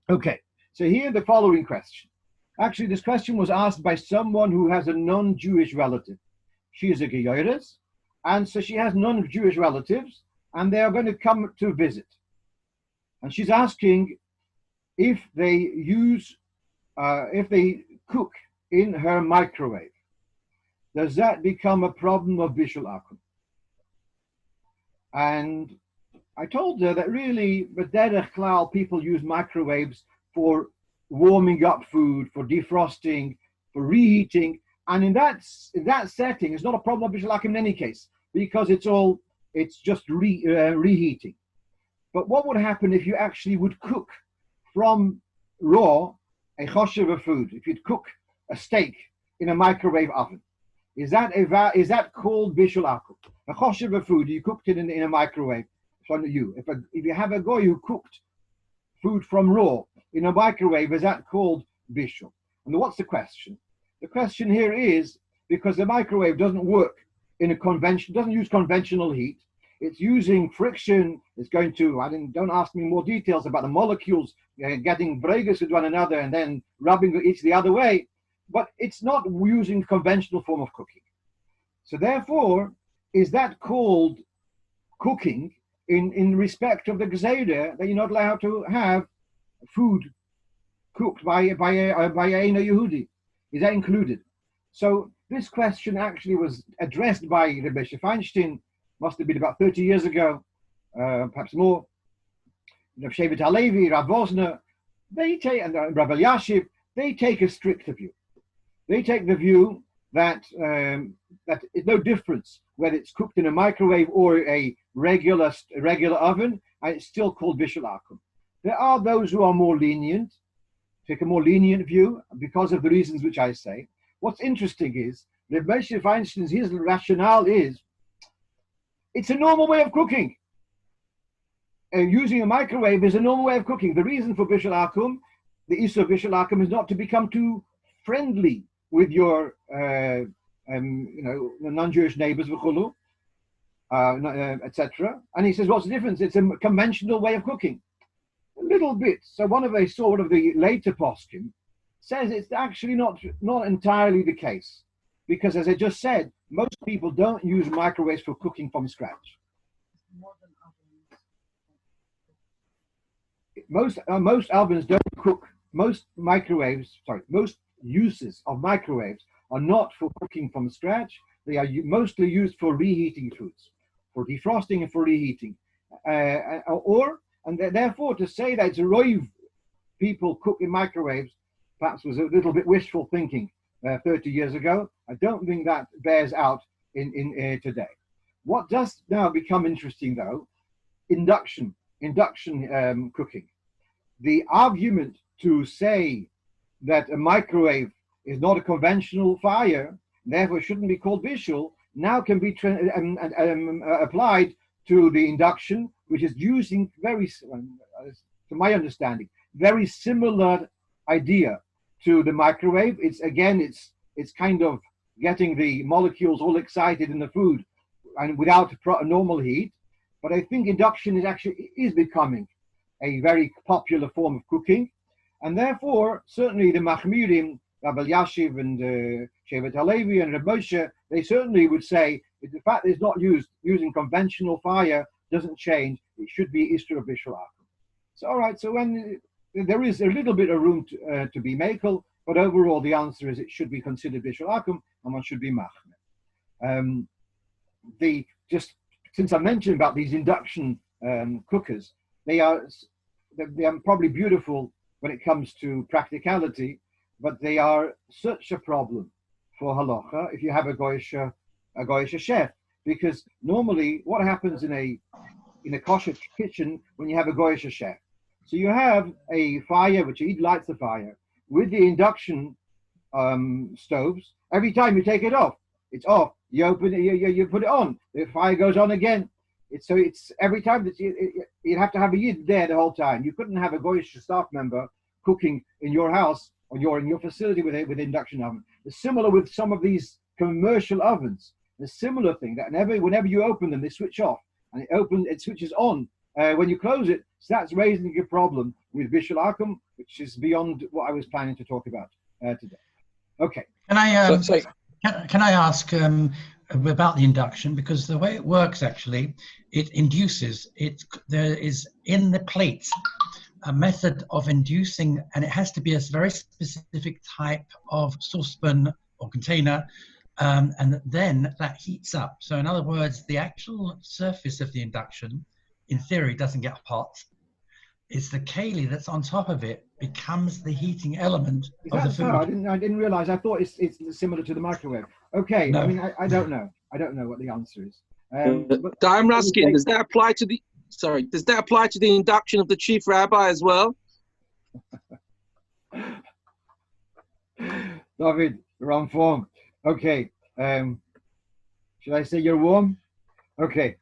Okay, so here the following question. Actually, this question was asked by someone who has a non-Jewish relative. She is a Geyoris, and so she has non-Jewish relatives, and they are going to come to visit. And she's asking if they if they cook in her microwave, does that become a problem of bishul akum? And I told her that really, with derech klal, people use microwaves for warming up food, for defrosting, for reheating, and in that setting, it's not a problem of bishul akum in any case because it's just reheating. But what would happen if you actually would cook from raw a choshev of food? If you'd cook a steak in a microwave oven, is that called bishul akum? A choshev of food, you cooked it in a microwave. So you, if you have a goy who cooked food from raw in a microwave, is that called bishul? And what's the question? The question here is because the microwave doesn't work doesn't use conventional heat. It's using friction. It's going to, don't ask me more details about the molecules getting bregas with one another and then rubbing each the other way, but it's not using conventional form of cooking. So therefore, is that called cooking in respect of the Gzeda that you're not allowed to have food cooked by a Yehudi? Is that included? So this question actually was addressed by Rebbe Feinstein, must have been about 30 years ago, perhaps more. Rav Shevet Halevi, Rav Vosner, and Rav Elyashiv, they take a stricter view. They take the view that that it's no difference whether it's cooked in a microwave or a regular oven, and it's still called bishul akum. There are those who are more lenient, take a more lenient view because of the reasons which I say. What's interesting is that Moshe Feinstein's his rationale is it's a normal way of cooking. Using a microwave is a normal way of cooking. The reason for bishul akum, the issue of bishul akum, is not to become too friendly with your non-Jewish neighbors, etc. And he says, what's the difference? It's a conventional way of cooking. A little bit. So one of the later poskim says it's actually not entirely the case. Because as I just said, most people don't use microwaves for cooking from scratch. Most ovens don't cook. Most uses of microwaves are not for cooking from scratch. They are mostly used for reheating foods, for defrosting and for reheating. Therefore, to say that it's a roiv people cook in microwaves perhaps was a little bit wishful thinking 30 years ago. I don't think that bears out in today. What does now become interesting, though, induction cooking. The argument to say that a microwave is not a conventional fire, therefore shouldn't be called bishul, now can be applied to the induction, which is using to my understanding, very similar idea to the microwave. It's kind of getting the molecules all excited in the food and without normal heat. But I think induction is becoming a very popular form of cooking, and therefore certainly the Machmirim, Rabbi Elyashiv and Shevet Halevi and Reb Moshe, they certainly would say if the fact that it's not using conventional fire doesn't change, it should be Isra Bishul Akum. So all right, so when there is a little bit of room to be makel, but overall the answer is it should be considered Bishul Akum and one should be Machmer. Just since I mentioned about these induction cookers, they are probably beautiful when it comes to practicality, but they are such a problem for halacha if you have a goyish chef, because normally what happens in a kosher kitchen when you have a goyish chef? So you have a fire which he lights the fire with the induction stoves. Every time you take it off, it's off. You open it, you put it on. The fire goes on again. It's every time that you'd have to have a yid there the whole time. You couldn't have a goyish staff member cooking in your house or in your facility with induction oven. It's similar with some of these commercial ovens. The similar thing that whenever you open them, they switch off and it switches on when you close it, starts raising a problem with visual outcome, which is beyond what I was planning to talk about today. Okay. Can I So can I ask about the induction? Because the way it works, actually, it induces. There is in the plate a method of inducing, and it has to be a very specific type of saucepan or container, and then that heats up. So in other words, the actual surface of the induction, in theory, doesn't get hot. It's the Kaylee that's on top of it becomes the heating element Is of the that so? food. I didn't realize. I thought it's similar to the microwave. Okay. No. I mean, I don't know. I don't know what the answer is. But I'm asking, does that apply to the induction of the chief rabbi as well? David, wrong form. Okay. Should I say you're warm? Okay.